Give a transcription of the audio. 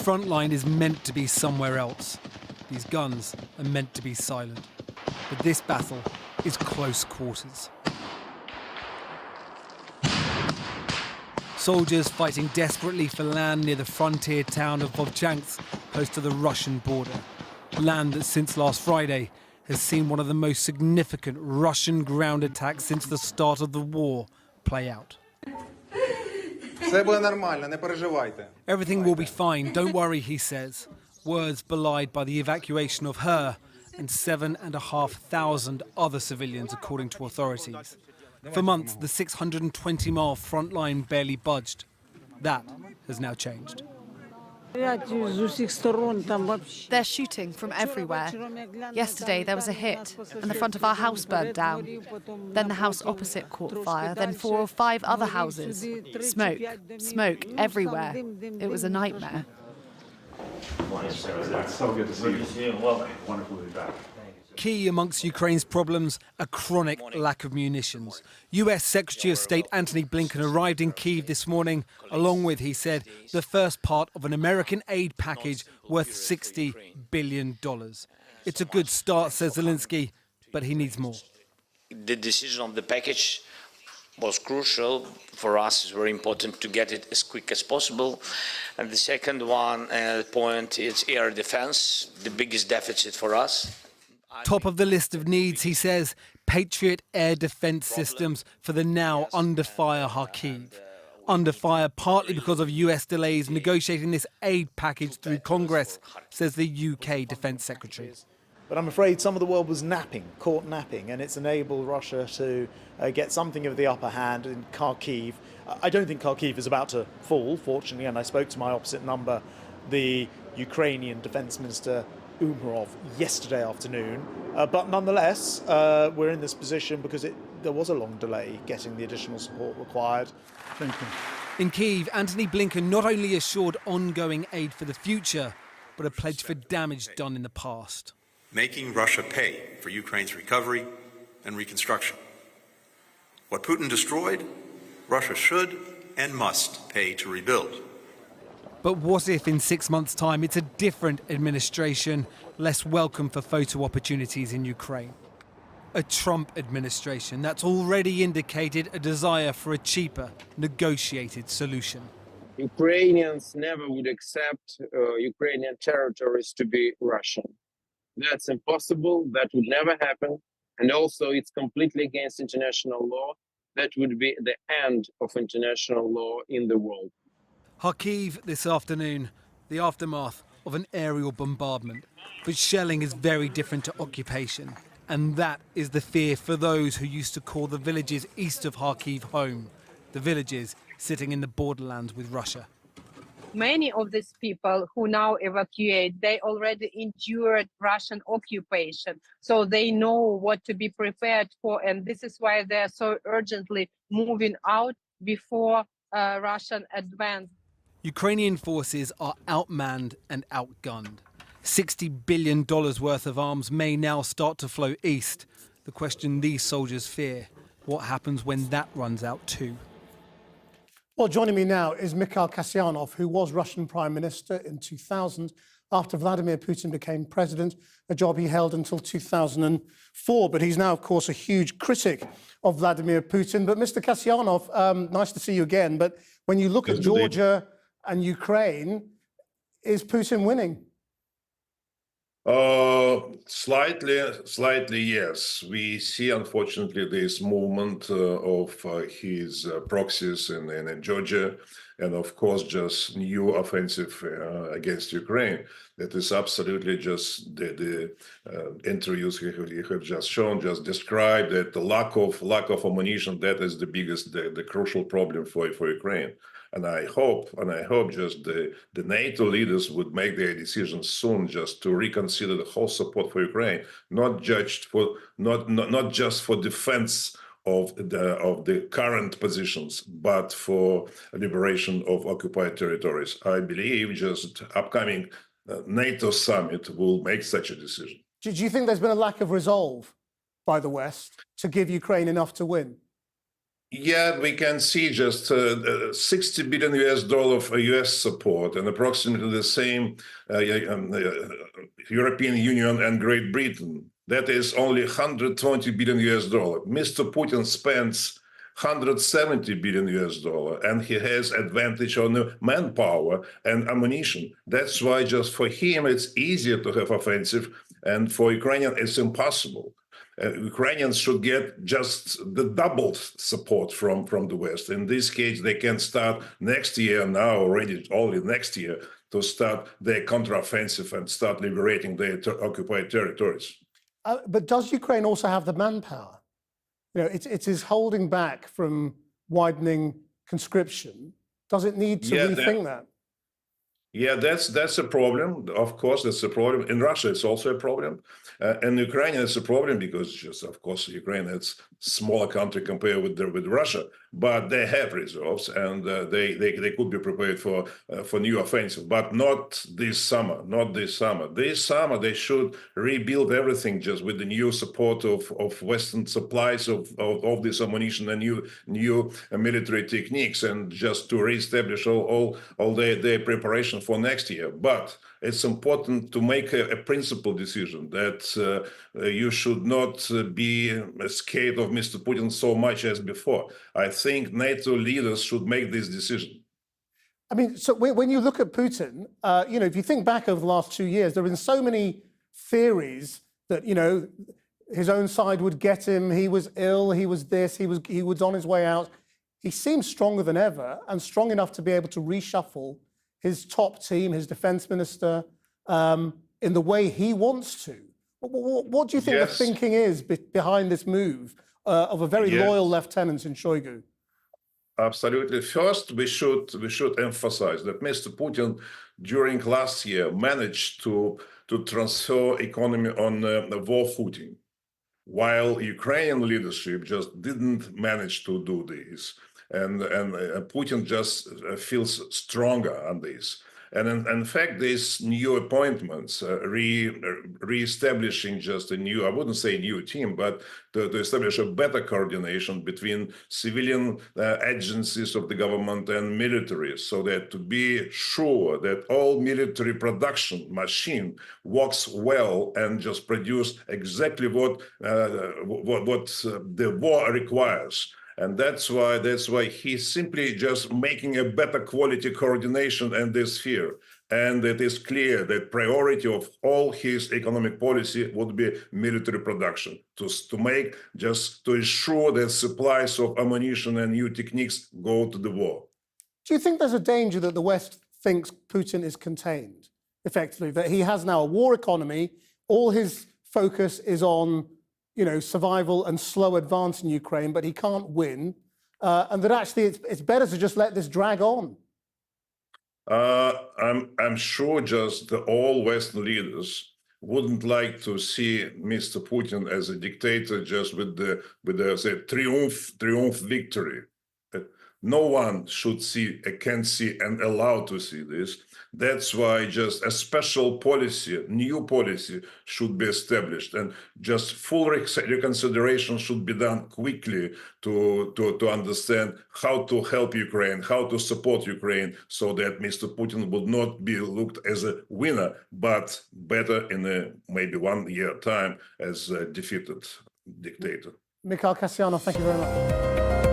front line is meant to be somewhere else. These guns are meant to be silent. But this battle is close quarters. Soldiers fighting desperately for land near the frontier town of Vovchansk, close to the Russian border. Land that since last Friday has seen one of the most significant Russian ground attacks since the start of the war play out. Everything will be fine, don't worry, he says. Words belied by the evacuation of her and 7,500 other civilians, according to authorities. For months, the 620-mile front line barely budged. That has now changed. They're shooting from everywhere. Yesterday there was a hit and the front of our house burned down. Then the house opposite caught fire, then 4 or 5 other houses. Smoke everywhere. It was a nightmare. It's so good to see you. Wonderful to be back. Key amongst Ukraine's problems, a chronic lack of munitions. US Secretary of State Antony Blinken arrived in Kyiv this morning, along with, he said, the first part of an American aid package worth $60 billion. It's a good start, says Zelensky, but he needs more. The decision on the package was crucial. For us, it's very important to get it as quick as possible. And the second point is air defense, the biggest deficit for us. Top of the list of needs, he says, Patriot air defense systems for the now under fire Kharkiv. Under fire partly because of US delays negotiating this aid package through Congress, says the UK Defence Secretary. But I'm afraid some of the world was caught napping, and it's enabled Russia to get something of the upper hand in Kharkiv. I don't think Kharkiv is about to fall, fortunately, and I spoke to my opposite number, the Ukrainian Defence Minister Umarov, yesterday afternoon. But nonetheless, we're in this position because there was a long delay getting the additional support required. Thank you. In Kyiv, Antony Blinken not only assured ongoing aid for the future, but a pledge for damage done in the past. Making Russia pay for Ukraine's recovery and reconstruction. What Putin destroyed, Russia should and must pay to rebuild. But what if in 6 months' time it's a different administration, less welcome for photo opportunities in Ukraine? A Trump administration that's already indicated a desire for a cheaper, negotiated solution. Ukrainians never would accept Ukrainian territories to be Russian. That's impossible. That would never happen. And also it's completely against international law. That would be the end of international law in the world. Kharkiv this afternoon, the aftermath of an aerial bombardment. But shelling is very different to occupation. And that is the fear for those who used to call the villages east of Kharkiv home. The villages sitting in the borderlands with Russia. Many of these people who now evacuate, they already endured Russian occupation. So they know what to be prepared for. And this is why they're so urgently moving out before Russian advance. Ukrainian forces are outmanned and outgunned. $60 billion worth of arms may now start to flow east. The question these soldiers fear, what happens when that runs out too? Well, joining me now is Mikhail Kasyanov, who was Russian Prime Minister in 2000 after Vladimir Putin became president, a job he held until 2004. But he's now, of course, a huge critic of Vladimir Putin. But Mr. Kasyanov, nice to see you again. But when you look at Georgia and Ukraine, is Putin winning? Slightly, yes. We see, unfortunately, this movement of his proxies in Georgia, and of course, just new offensive against Ukraine. That is absolutely just the interviews you have just shown, just described that the lack of ammunition, that is the biggest, the crucial problem for Ukraine. And I hope just the NATO leaders would make their decisions soon, just to reconsider the whole support for Ukraine, not just for defense of the current positions, but for liberation of occupied territories. I believe just upcoming NATO summit will make such a decision. Do you think there's been a lack of resolve by the West to give Ukraine enough to win? Yeah, we can see just 60 billion US dollar for US support and approximately the same European Union and Great Britain. That is only 120 billion US dollar. Mr. Putin spends 170 billion US dollar, and he has advantage on the manpower and ammunition. That's why just for him it's easier to have offensive, and for Ukrainian it's impossible. Ukrainians should get just the doubled support from the West. In this case, they can start next year, now already only next year, to start their counteroffensive and start liberating their occupied territories. But does Ukraine also have the manpower? You know, it is holding back from widening conscription. Does it need to rethink that? Yeah, that's a problem. Of course, that's a problem. In Russia, it's also a problem. And Ukraine, it's a problem because, just of course, Ukraine is a smaller country compared with Russia, but they have reserves and they could be prepared for new offensive, but not this summer. Not this summer. This summer they should rebuild everything just with the new support of Western supplies of this ammunition and new military techniques, and just to reestablish all their preparation for next year. But it's important to make a principled decision that you should not be scared of Mr. Putin so much as before. I think NATO leaders should make this decision. I mean, so when you look at Putin, you know, if you think back over the last 2 years, there have been so many theories that, you know, his own side would get him. He was ill. He was this. He was on his way out. He seems stronger than ever, and strong enough to be able to reshuffle his top team, his defense minister, in the way he wants to. What do you think the thinking is behind this move of a very loyal lieutenant in Shoigu? Absolutely. First, we should emphasize that Mr. Putin, during last year, managed to transfer economy on a war footing, while Ukrainian leadership just didn't manage to do this. And Putin just feels stronger on this. And in fact, these new appointments, re-establishing just a new, I wouldn't say new team, but to establish a better coordination between civilian agencies of the government and military, so that to be sure that all military production machine works well and just produce exactly what the war requires. And that's why he's simply just making a better quality coordination in this sphere. And it is clear that priority of all his economic policy would be military production, to ensure that supplies of ammunition and new techniques go to the war. Do you think there's a danger that the West thinks Putin is contained, effectively, that he has now a war economy, all his focus is on, you know, survival and slow advance in Ukraine, but he can't win, and that actually it's better to just let this drag on? I'm sure just all Western leaders wouldn't like to see Mr. Putin as a dictator, just with the say, triumph victory. No one should see, can see, and allow to see this. That's why just a special policy, new policy, should be established, and just full reconsideration should be done quickly to understand how to help Ukraine, how to support Ukraine, so that Mr. Putin would not be looked as a winner, but better in maybe 1 year time as a defeated dictator. Mikhail Kasyanov, thank you very much.